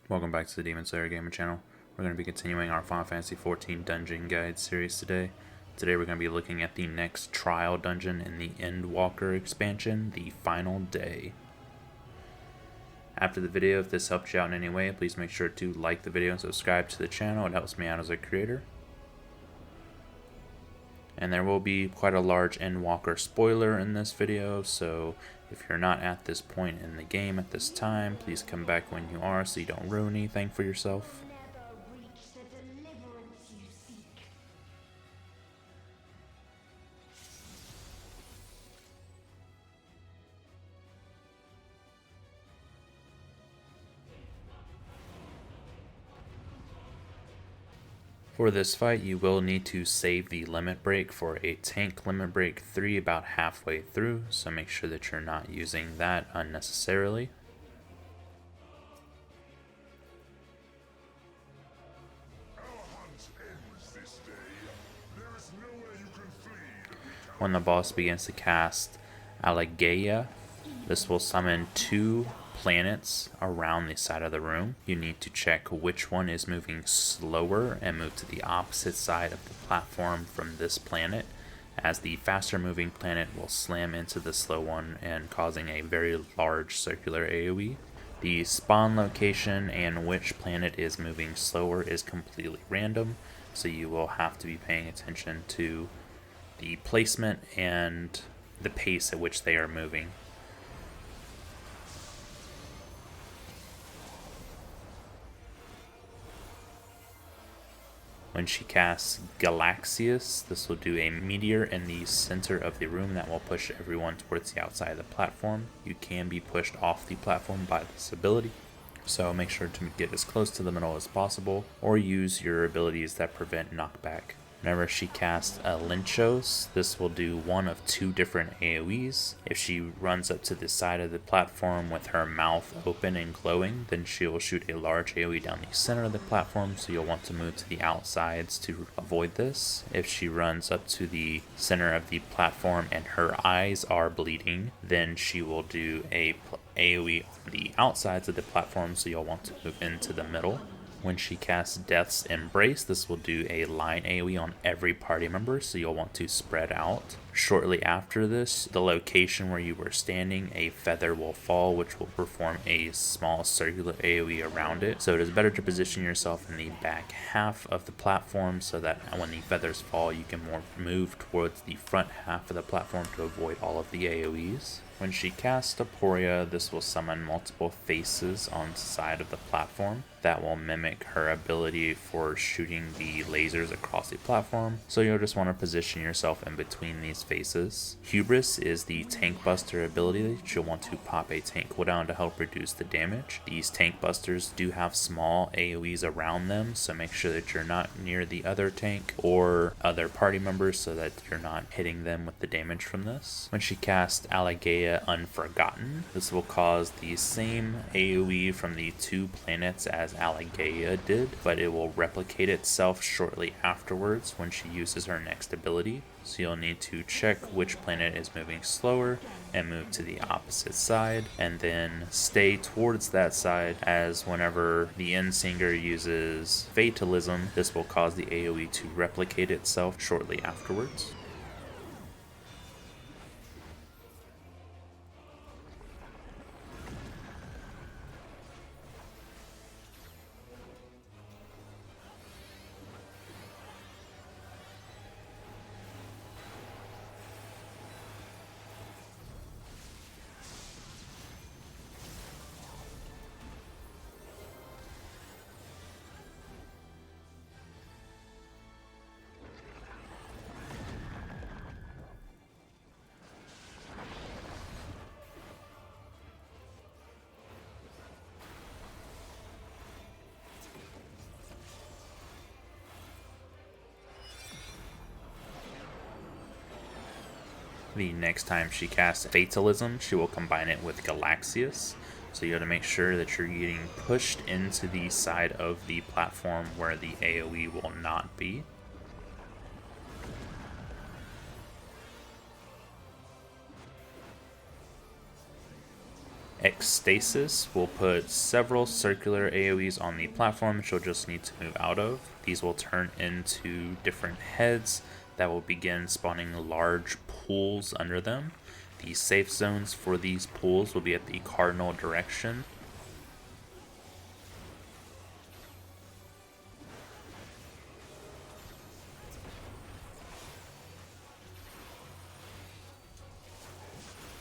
Welcome back to the Demon Slayer Gamer channel. We're going to be continuing our Final Fantasy XIV Dungeon Guide series today. Today we're going to be looking at the next trial dungeon in the Endwalker expansion, the Final Day. After the video, if this helped you out in any way, please make sure to like the video and subscribe to the channel. It helps me out as a creator. And there will be quite a large Endwalker spoiler in this video, so if you're not at this point in the game at this time, please come back when you are so you don't ruin anything for yourself. For this fight, you will need to save the limit break for a tank limit break 3 about halfway through, so make sure that you're not using that unnecessarily. When the boss begins to cast Allegaia, this will summon 2 planets around the side of the room. You need to check which one is moving slower and move to the opposite side of the platform from this planet, as the faster moving planet will slam into the slow one and causing a very large circular AoE. The spawn location and which planet is moving slower is completely random, so you will have to be paying attention to the placement and the pace at which they are moving. When she casts Galaxius, this will do a meteor in the center of the room that will push everyone towards the outside of the platform. You can be pushed off the platform by this ability, so make sure to get as close to the middle as possible, or use your abilities that prevent knockback. Whenever she casts Lynchos, this will do one of 2 different AoEs. If she runs up to the side of the platform with her mouth open and glowing, then she will shoot a large AoE down the center of the platform, so you'll want to move to the outsides to avoid this. If she runs up to the center of the platform and her eyes are bleeding, then she will do a AoE on the outsides of the platform, so you'll want to move into the middle. When she casts Death's Embrace, this will do a line AoE on every party member, so you'll want to spread out. Shortly after this, the location where you were standing, a feather will fall, which will perform a small circular AoE around it. So it is better to position yourself in the back half of the platform so that when the feathers fall, you can move towards the front half of the platform to avoid all of the AoEs. When she casts Aporia, this will summon multiple faces on the side of the platform that will mimic her ability for shooting the lasers across the platform, so you'll just want to position yourself in between these faces. Hubris is the tank buster ability that you'll want to pop a tank cooldown to help reduce the damage. These tank busters do have small AoEs around them, so make sure that you're not near the other tank or other party members so that you're not hitting them with the damage from this. When she casts Allegaia Unforgotten, this will cause the same AoE from the 2 planets as Allegaia did, but it will replicate itself shortly afterwards when she uses her next ability. So you'll need to check which planet is moving slower and move to the opposite side, and then stay towards that side, as whenever the Endsinger uses Fatalism, this will cause the AoE to replicate itself shortly afterwards. The next time she casts Fatalism, she will combine it with Galaxius. So you got to make sure that you're getting pushed into the side of the platform where the AoE will not be. Ecstasis will put several circular AoEs on the platform which you'll just need to move out of. These will turn into different heads that will begin spawning large pools under them. The safe zones for these pools will be at the cardinal direction.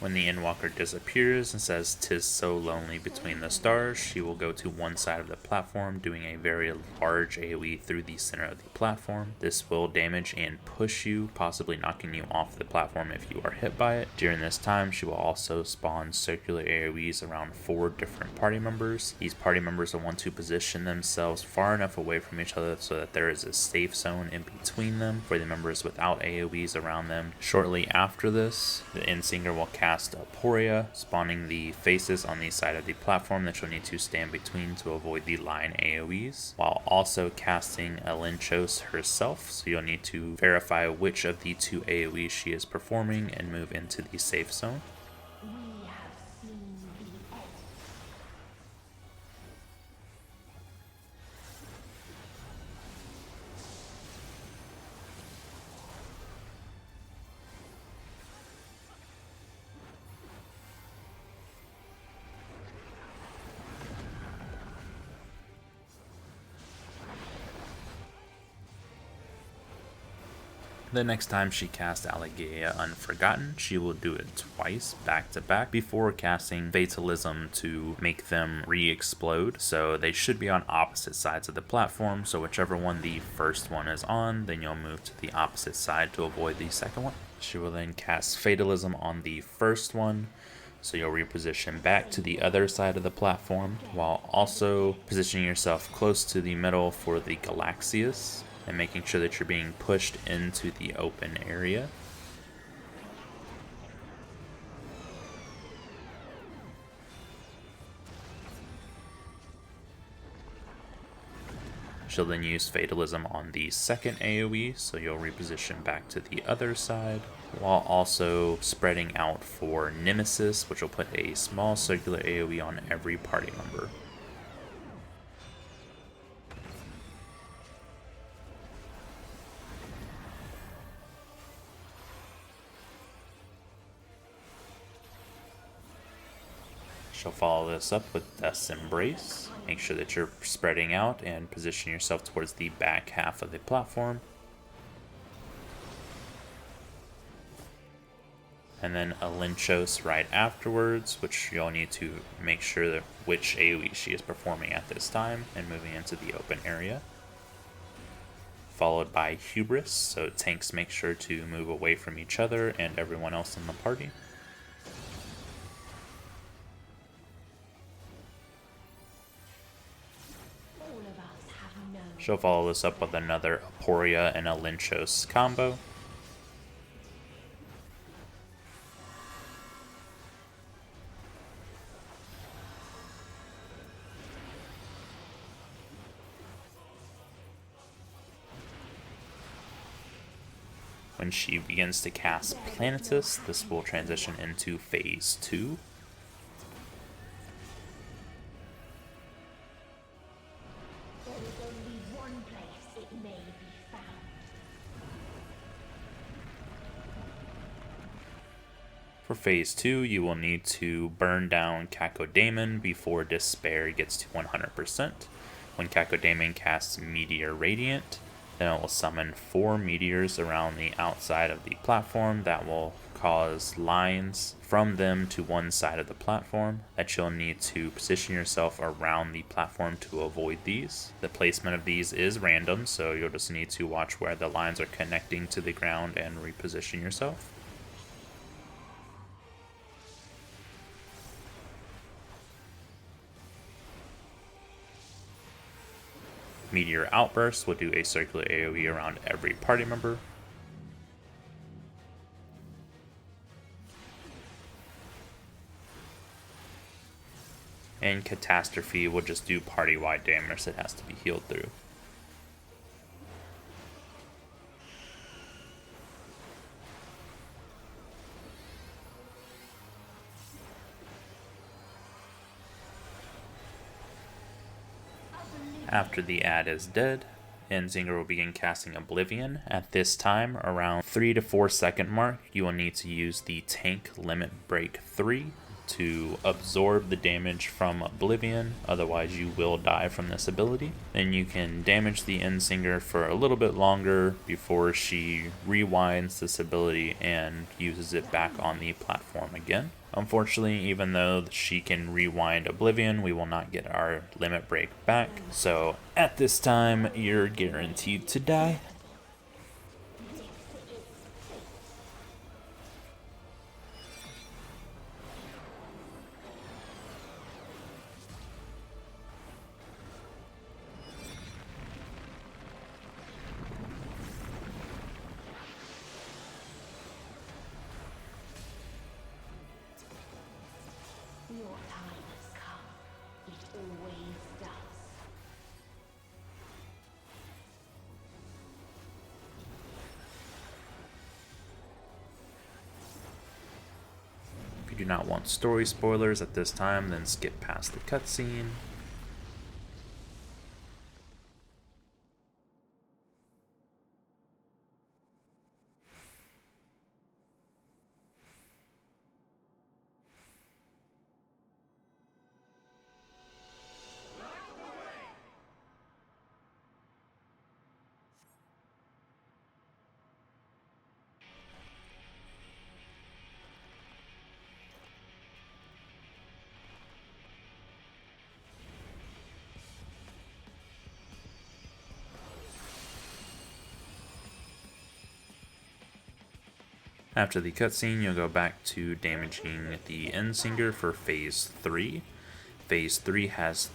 When the Endwalker disappears and says "'Tis so lonely between the stars," she will go to one side of the platform, doing a very large AoE through the center of the platform. This will damage and push you, possibly knocking you off the platform if you are hit by it. During this time, she will also spawn circular AoEs around 4 different party members. These party members will want to position themselves far enough away from each other so that there is a safe zone in between them for the members without AoEs around them. Shortly after this, the Endsinger will cast Aporia, spawning the faces on the side of the platform that you'll need to stand between to avoid the line AoEs, while also casting Elenchos herself, so you'll need to verify which of the 2 AoEs she is performing and move into the safe zone. The next time she casts Allegaia Unforgotten, she will do it twice back to back before casting Fatalism to make them re-explode. So they should be on opposite sides of the platform, so whichever one the first one is on, then you'll move to the opposite side to avoid the second one. She will then cast Fatalism on the first one, so you'll reposition back to the other side of the platform, while also positioning yourself close to the middle for the Galaxius, and making sure that you're being pushed into the open area. She'll then use Fatalism on the second AoE, so you'll reposition back to the other side, while also spreading out for Nemesis, which will put a small circular AoE on every party member. She'll follow this up with Death's Embrace. Make sure that you're spreading out and position yourself towards the back half of the platform. And then Elenchos right afterwards, which you'll need to make sure that which AoE she is performing at this time and moving into the open area. Followed by Hubris, so tanks make sure to move away from each other and everyone else in the party. She'll follow this up with another Aporia and Elenchos combo. When she begins to cast Planetus, this will transition into phase 2. For phase 2, you will need to burn down Cacodemon before Despair gets to 100%. When Cacodemon casts Meteor Radiant, then it will summon 4 meteors around the outside of the platform that will cause lines from them to one side of the platform that you'll need to position yourself around the platform to avoid these. The placement of these is random, so you'll just need to watch where the lines are connecting to the ground and reposition yourself. Meteor Outburst will do a circular AoE around every party member. And Catastrophe will just do party-wide damage that has to be healed through. After the ad is dead, Enzinger will begin casting Oblivion. At this time, around 3 to 4 second mark, you will need to use the Tank Limit Break 3 to absorb the damage from Oblivion, otherwise you will die from this ability. Then you can damage the Enzinger for a little bit longer before she rewinds this ability and uses it back on the platform again. Unfortunately, even though she can rewind Oblivion, we will not get our limit break back. So at this time, you're guaranteed to die. Your time has come. It always does. If you do not want story spoilers at this time, then skip past the cutscene. After the cutscene, you'll go back to damaging the Enzinger for Phase 3. Phase 3 has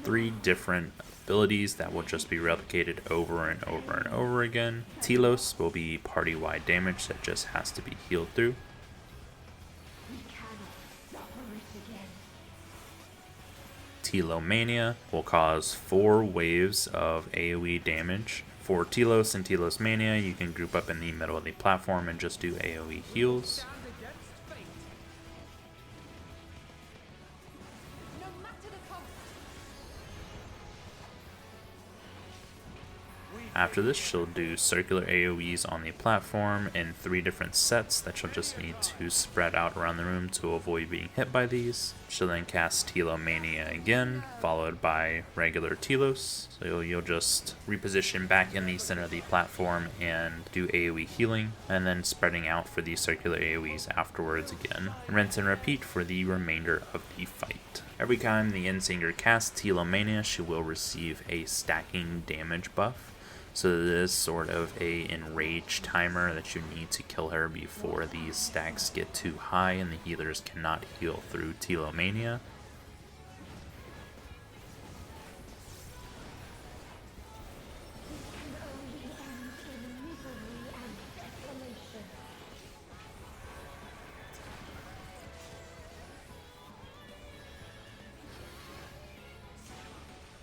3 different abilities that will just be replicated over and over and over again. Telos will be party-wide damage that just has to be healed through. We cannot suffer it again. Telomania will cause 4 waves of AoE damage. For Telos and Telos Mania, you can group up in the middle of the platform and just do AoE heals. No matter the cost. After this, she'll do circular AoEs on the platform in 3 different sets that she'll just need to spread out around the room to avoid being hit by these. She'll then cast Telomania again, followed by regular Telos. So you'll just reposition back in the center of the platform and do AoE healing, and then spreading out for the circular AoEs afterwards again. Rinse and repeat for the remainder of the fight. Every time the Enzinger casts Telomania, she will receive a stacking damage buff. So this is sort of a enrage timer that you need to kill her before these stacks get too high and the healers cannot heal through Telomania.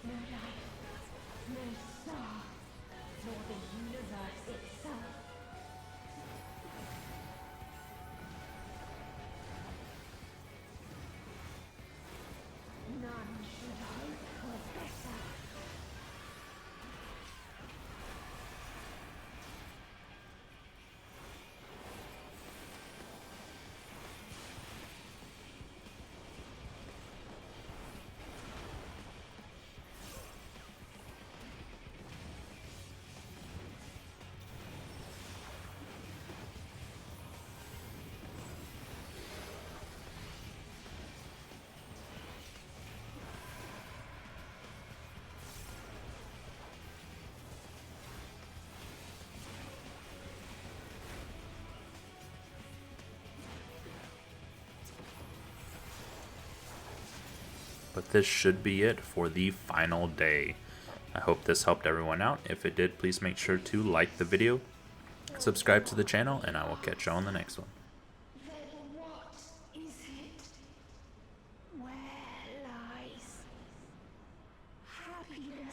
No life, no star, nor the universe itself. None should hope for better. But this should be it for the final day. I hope this helped everyone out. If it did, please make sure to like the video, subscribe to the channel, and I will catch you on the next one. Then what is it? Where lies happiness?